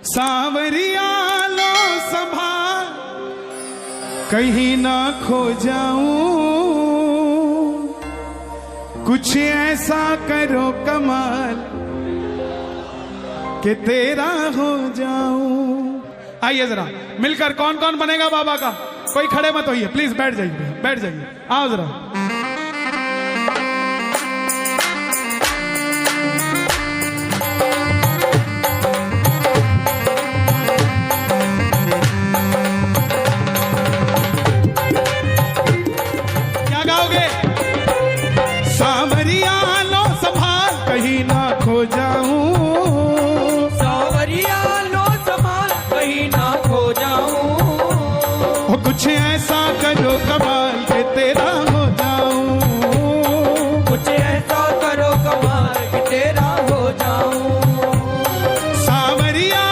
सावरिया लो संभाल कहीं ना खो जाऊं, कुछ ऐसा करो कमाल कि तेरा हो जाऊं। आइए जरा मिलकर कौन कौन बनेगा बाबा का, कोई खड़े मत होइए प्लीज, बैठ जाइए बैठ जाइए, आओ जरा। क्या गाओगे? सावरिया लो संभाल कहीं ना खो जाऊं, सावरिया लो संभाल कहीं ना खो जाऊं, कुछ ऐसा करो कमाल के तेरा हो जाऊं, कुछ ऐसा करो कमाल कि तेरा हो जाऊं। सावरिया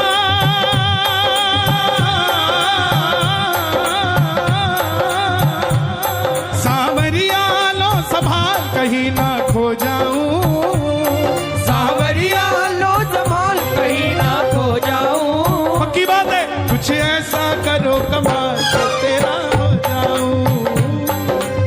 सावरिया लो संभाल कहीं ना खो जाऊं, सावरिया लो संभाल कहीं ना खो जाऊं, पक्की बात है। कुछ ऐसा करो कमाल के तेरा हो जाऊं,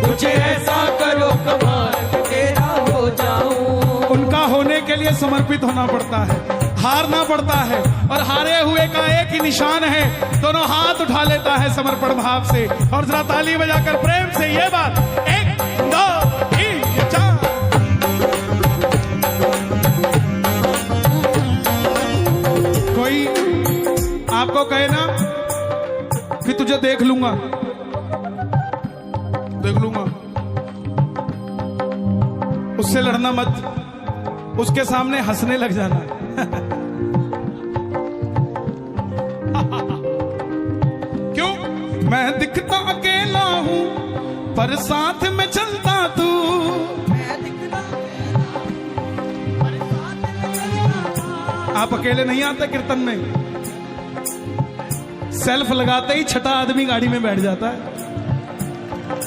कुछ ऐसा करो कमाल कि तेरा हो जाऊं। उनका होने के लिए समर्पित होना पड़ता है, हारना पड़ता है, और हारे हुए का एक ही निशान है, दोनों हाथ उठा लेता है समर्पण भाव से। और जरा ताली बजाकर प्रेम से ये बात, 1 2 3 4। कोई आपको कहे ना कि तुझे देख लूंगा, देख लूंगा, उससे लड़ना मत, उसके सामने हंसने लग जाना। क्यों? मैं दिखता अकेला हूं पर साथ में चलता तू, आप अकेले नहीं आते कीर्तन में, सेल्फ लगाते ही छठा आदमी गाड़ी में बैठ जाता है,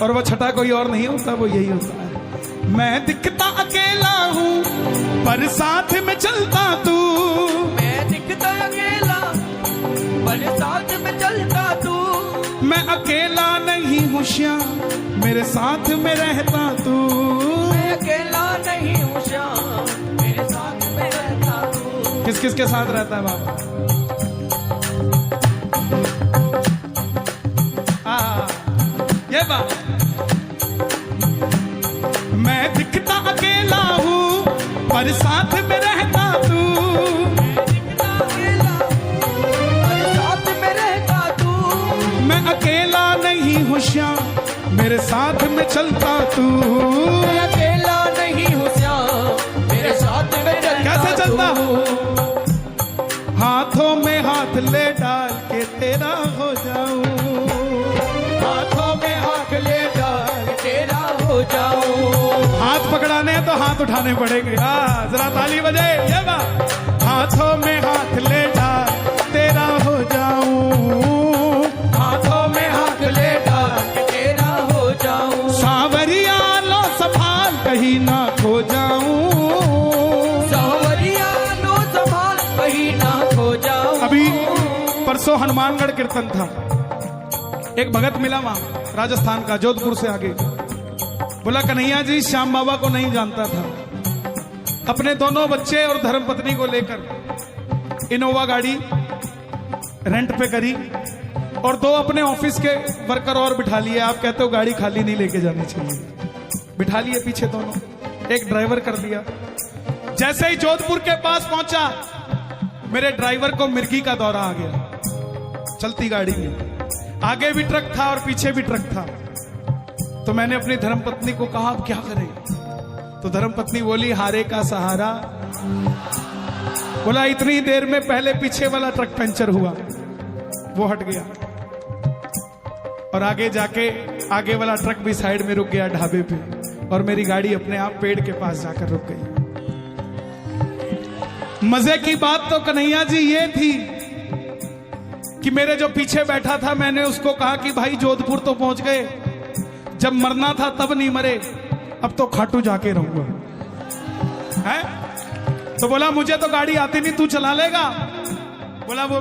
और वो छठा कोई और नहीं होता, वो यही होता है। मैं दिखता अकेला हूं पर साथ में चलता तू, मैं दिखता अकेला पर साथ में चलता तू, मैं अकेला नहीं हूँ श्याम मेरे साथ में रहता तू, मैं अकेला नहीं हूँ श्याम मेरे साथ में रहता तू। किस किस के साथ रहता है बाबा? ये बात, मैं दिखता अकेला हूँ पर साथ में रहता तू, मैं दिखता अकेला पर साथ में रहता तू, मैं अकेला नहीं हूँ श्याम मेरे साथ में चलता तू। मैं अकेला नहीं हूँ श्याम मेरे साथ में रहता कैसे चलता तू। हाथों में हाथ ले डाल के तेरा हो जाऊं, हाथों में हाथ ले डाल तेरा हो जाऊं, हाथ पकड़ाने हैं तो हाथ उठाने पड़ेंगे। जरा ताली बजे ये बात, हाथों में हाथ ले डाल तेरा हो जाऊं, हाथों में हाथ ले डाल तेरा हो जाऊं, सावरिया लो संभाल कहीं ना खो जाऊं, सावरिया लो संभाल कहीं ना खो जाऊं। अभी परसों हनुमानगढ़ कीर्तन था, एक भगत मिला वहां राजस्थान का, जोधपुर से आगे, बोला कन्हैया जी श्याम बाबा को नहीं जानता था, अपने दोनों बच्चे और धर्मपत्नी को लेकर इनोवा गाड़ी रेंट पे करी, और 2 अपने ऑफिस के वर्कर और बिठा लिए। आप कहते हो गाड़ी खाली नहीं लेके जानी चाहिए, बिठा लिए पीछे दोनों, एक ड्राइवर कर दिया। जैसे ही जोधपुर के पास पहुंचा, मेरे ड्राइवर को मिर्गी का दौरा आ गया, चलती गाड़ी में, आगे भी ट्रक था और पीछे भी ट्रक था। तो मैंने अपनी धर्मपत्नी को कहा अब क्या करें, तो धर्मपत्नी बोली हारे का सहारा, बोला इतनी देर में पहले पीछे वाला ट्रक पंचर हुआ, वो हट गया, और आगे जाके आगे वाला ट्रक भी साइड में रुक गया ढाबे पे, और मेरी गाड़ी अपने आप पेड़ के पास जाकर रुक गई। मजे की बात तो कन्हैया जी ये थी कि मेरे जो पीछे बैठा था, मैंने उसको कहा कि भाई जोधपुर तो पहुंच गए, जब मरना था तब नहीं मरे, अब तो खाटू जाके रहूंगा। है तो बोला मुझे तो गाड़ी आती नहीं, तू चला लेगा? बोला वो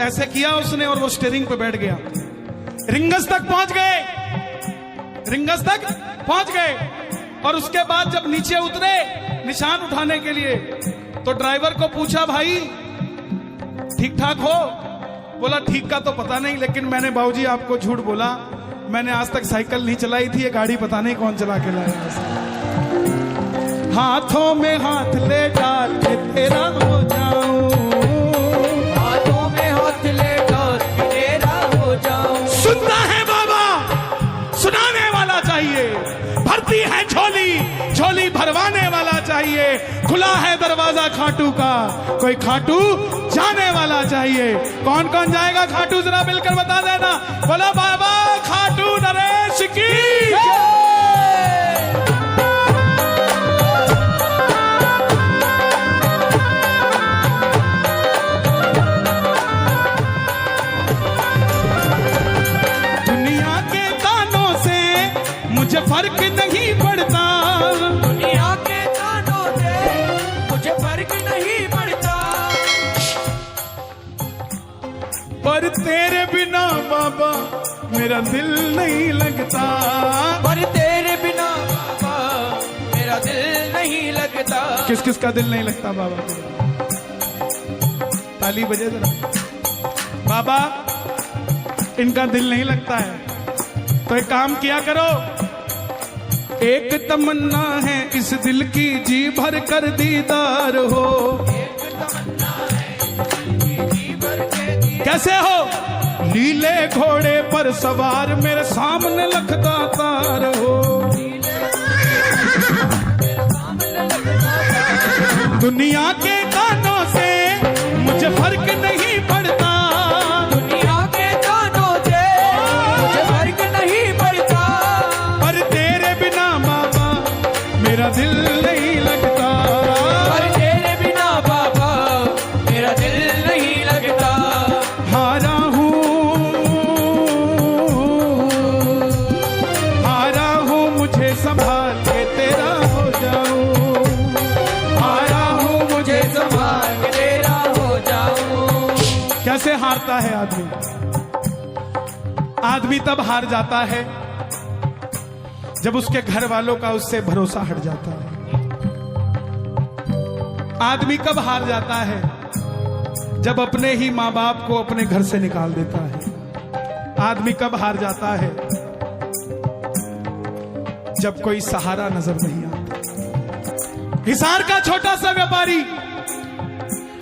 ऐसे किया उसने और वो स्टीयरिंग पे बैठ गया। रिंगस तक पहुंच गए, रिंगस तक पहुंच गए और उसके बाद जब नीचे उतरे निशान उठाने के लिए तो ड्राइवर को पूछा, भाई ठीक ठाक हो? बोला ठीक का तो पता नहीं, लेकिन मैंने बाबूजी आपको झूठ बोला, मैंने आज तक साइकिल नहीं चलाई थी, ये गाड़ी पता नहीं कौन चला के लाया। हाथों में हाथ ले डाल के तेरा हो जाऊं, हाथों में हाथ ले डाल के तेरा हो जाऊं। सुनता है बाबा, सुनाने वाला चाहिए, भरती है झोली, झोली भरवाने वाला चाहिए, खुला है दरवाजा खाटू का, कोई खाटू जाने वाला चाहिए। कौन कौन जाएगा खाटू, जरा मिलकर बता देना। बोला बाबा खाटू नरेश की दुनिया के तानों से मुझे फर्क नहीं पड़ता, दुनिया के तानों से मुझे फर्क नहीं पड़ता, पर तेरे बिना बाबा मेरा दिल नहीं लगता, पर तेरे बिना बाबा मेरा दिल नहीं लगता। किस किस का दिल नहीं लगता बाबा? ताली बजे जरा। बाबा इनका दिल नहीं लगता है तो एक काम किया करो, एक तमन्ना है इस दिल की जी भर कर दीदार हो। कैसे हो? लीले घोड़े पर सवार मेरे सामने लखदातार हो। दुनिया के कानों से मुझे फर्क नहीं पड़ता, दुनिया के तानों से मुझे फर्क नहीं पड़ता, पर तेरे बिना बाबा मेरा दिल नहीं लगता, पर तेरे बिना बाबा मेरा दिल नहीं लगता। हारा हूँ मुझे संभाल के तेरा हो जाऊं, हारा हूँ मुझे संभाल के तेरा हो जाऊं। कैसे हारता है आदमी? आदमी तब हार जाता है जब उसके घर वालों का उससे भरोसा हट जाता है। आदमी कब हार जाता है? जब अपने ही माँ बाप को अपने घर से निकाल देता है। आदमी कब हार जाता है? जब कोई सहारा नजर नहीं आता। हिसार का छोटा सा व्यापारी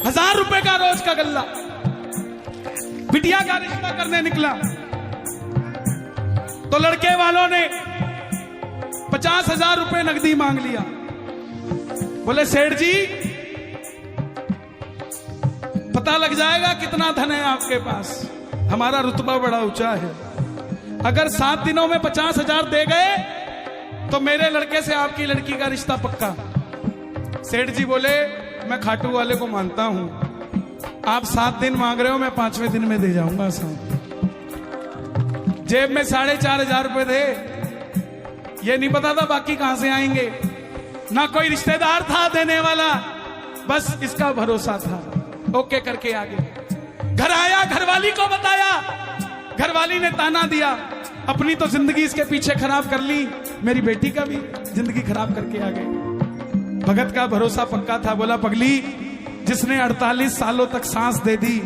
1000 रुपए का रोज का गल्ला, बिटिया का रिश्ता करने निकला तो लड़के वालों ने 50,000 रुपए नकदी मांग लिया। बोले सेठ जी पता लग जाएगा कितना धन है आपके पास, हमारा रुतबा बड़ा ऊंचा है, अगर 7 दिनों में 50,000 दे गए तो मेरे लड़के से आपकी लड़की का रिश्ता पक्का। सेठ जी बोले मैं खाटू वाले को मानता हूं, आप 7 दिन मांग रहे हो, मैं 5वें दिन में दे जाऊंगा साहब। जेब में 4,500 रुपए थे, ये नहीं पता था बाकी कहां से आएंगे, ना कोई रिश्तेदार था देने वाला, बस इसका भरोसा था। ओके करके आगे घर आया, घरवाली को बताया, घरवाली ने ताना दिया, अपनी तो जिंदगी इसके पीछे खराब कर ली, मेरी बेटी का भी जिंदगी खराब करके आ गए। भगत का भरोसा पक्का था, बोला पगली जिसने 48 सालों तक सांस दे दी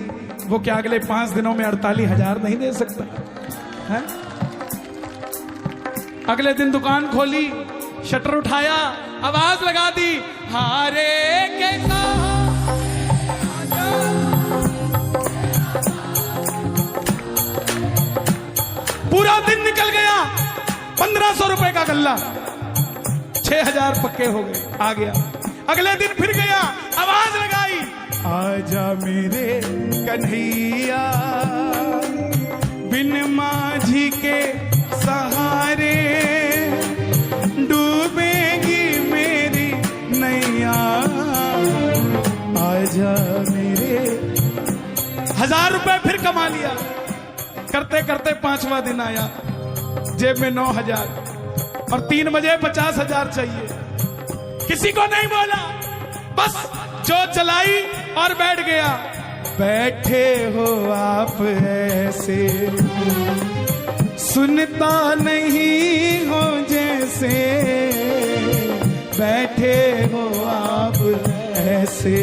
वो क्या अगले 5 दिनों में 48,000 नहीं दे सकता है? अगले दिन दुकान खोली, शटर उठाया, आवाज लगा दी, हारे के साथ पूरा दिन निकल गया, 1500 रुपए का गल्ला, 6,000 पक्के हो गए, आ गया। अगले दिन फिर गया, आवाज लगाई, आजा मेरे कन्हैया बिन माझी के सहारे डूबेगी मेरी नैया, आजा मेरे। 1000 रुपए फिर कमा लिया। करते करते 5वां दिन आया, जेब में 9,000 और 3 बजे 50,000 चाहिए। किसी को नहीं बोला, बस जो चलाई और बैठ गया। बैठे हो आप ऐसे, सुनता नहीं हो जैसे, बैठे हो आप ऐसे,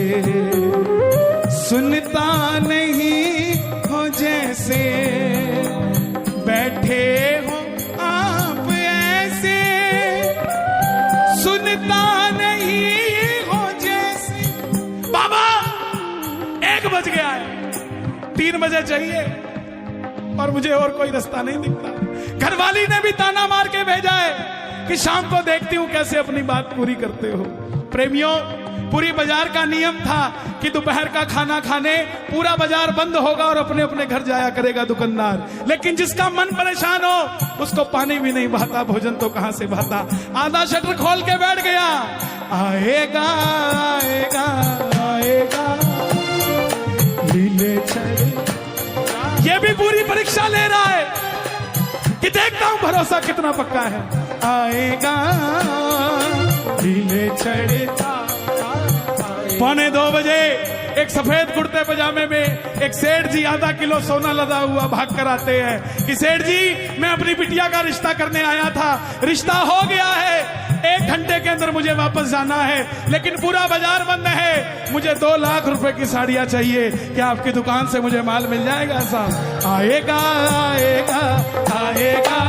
सुनता नहीं हो जैसे, बैठे हो आप ऐसे, सुनता नहीं हो जैसे। बाबा 1 बज गया है, 3 बजे चाहिए और मुझे और कोई रास्ता नहीं दिखता। घरवाली ने भी ताना मार के भेजा है कि शाम को देखती हूं कैसे अपनी बात पूरी करते हो। प्रेमियों, पूरी बाजार का नियम था कि दोपहर का खाना खाने पूरा बाजार बंद होगा और अपने अपने घर जाया करेगा दुकानदार। लेकिन जिसका मन परेशान हो उसको पानी भी नहीं भाता, भोजन तो कहां से भाता। आधा शटर खोल के बैठ गया, आएगा आएगा आएगा लीले छड़े। ये भी पूरी परीक्षा ले रहा है कि देखता हूं भरोसा कितना पक्का है। आएगा लीले छड़े। 1:45 बजे एक सफेद कुर्ते पजामे में एक सेठ जी आधा किलो सोना लदा हुआ भाग कर आते हैं कि सेठ जी मैं अपनी बिटिया का रिश्ता करने आया था, रिश्ता हो गया है, 1 घंटे के अंदर मुझे वापस जाना है, लेकिन पूरा बाजार बंद है, मुझे 2 लाख रुपए की साड़ियां चाहिए, क्या आपकी दुकान से मुझे माल मिल जाएगा साहब? आएगा आएगा आएगा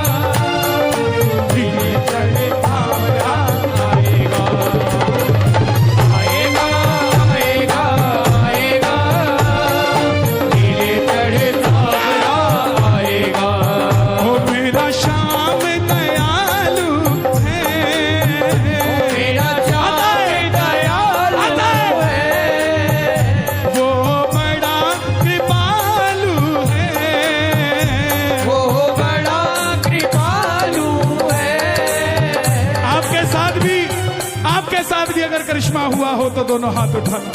करिश्मा हुआ हो तो दोनों हाथ उठाना,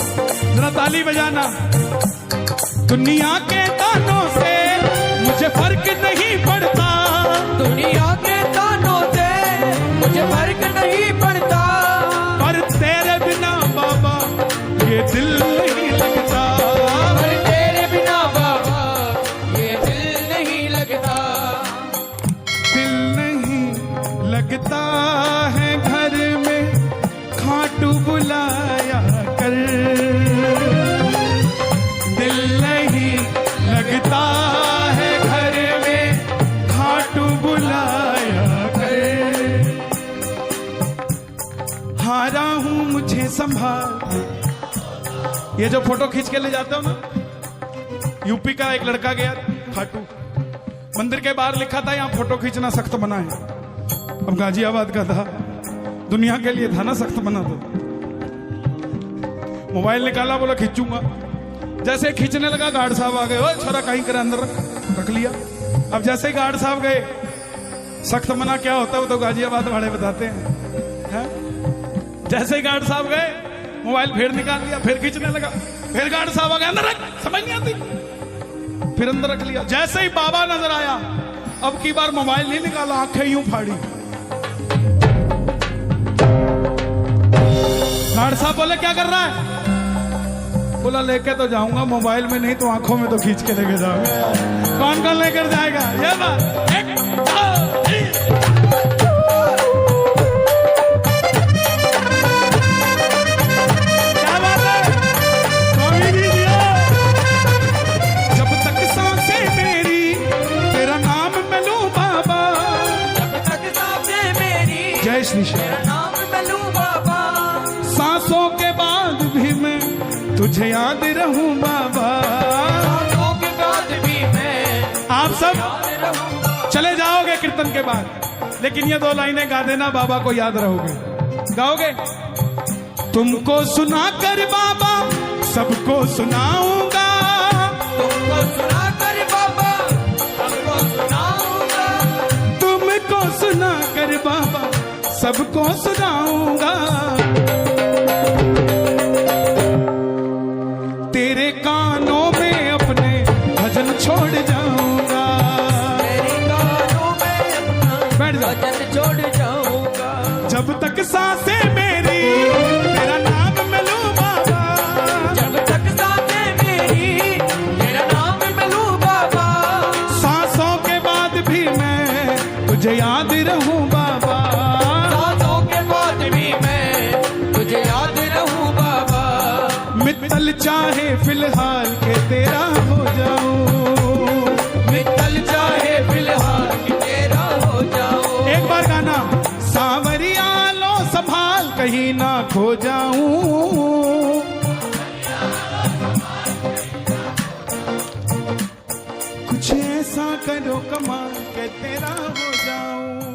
जरा ताली बजाना। दुनिया के तानों से मुझे फर्क नहीं पड़ता, दुनिया के तानों से मुझे फर्क नहीं पड़ता, पर तेरे बिना बाबा ये दिल नहीं लगता, पर तेरे बिना बाबा ये दिल नहीं लगता। दिल नहीं लगता है घर में खाटू बुलाया कर, दिल नहीं लगता है घर में खाटू बुलाया कर। हारा हूं मुझे संभाल। ये जो फोटो खींच के ले जाते हो ना, यूपी का एक लड़का गया खाटू, मंदिर के बाहर लिखा था यहां फोटो खींचना सख्त मना है। अब गाजियाबाद का था, दुनिया के लिए था ना सख्त मना, तो मोबाइल निकाला, बोला खींचूंगा। जैसे खींचने लगा गार्ड साहब आ गए, ओए छोरा कहीं करे अंदर रख लिया। अब जैसे ही गार्ड साहब गए, सख्त मना क्या होता है वो तो गाजियाबाद वाले बताते हैं। जैसे ही गार्ड साहब गए, मोबाइल फिर निकाल लिया, फिर खींचने लगा, फिर गार्ड साहब आ गए, अंदर रख, समझ नहीं आती, फिर अंदर रख लिया। जैसे ही बाबा नजर आया, अब की बार मोबाइल नहीं निकाला, आंखें यूं फाड़ी। गार्ड साहब बोले क्या कर रहा है? बोला लेके तो जाऊंगा मोबाइल में, नहीं तो आंखों में तो खींच के लेके जाऊंगा। कौन कौन लेकर जाएगा? ये बात एक, दो, 3। क्या बात है? स्वामी जी दिया। जब तक सांसें मेरी तेरा नाम मैं लूं बाबा, जब तक सांसें मेरी जय श्री श्याम, तेरा नाम मैं लूं बाबा, सांसों के बाद भी मैं तुझे याद रहूं बाबा, सांसों के बाद भी मैं आप सब याद रहूंगा। चले जाओगे कीर्तन के बाद, लेकिन ये 2 लाइनें गा देना, बाबा को याद रहोगे। गाओगे? तुमको सुना कर बाबा सबको सुनाऊंगा, तुमको सुना कर बाबा सबको सुनाऊंगा, तुमको सुना कर बाबा सबको सुनाऊंगा। तेरे कानों में अपने भजन छोड़ जाऊंगा, तेरे कानों में अपना बैठ जा। भजन छोड़ जाऊंगा, जब तक सांसें मेरी तेरा नाम मैं लूं बाबा, जब तक सांसें मेरी फिलहाल के तेरा हो जाऊं। मित्तल चाहे फिलहाल कि तेरा हो जाओ। एक बार गाना, सांवरिया लो संभाल कहीं ना खो जाऊं। कुछ ऐसा करो कमाल के तेरा हो जाऊं।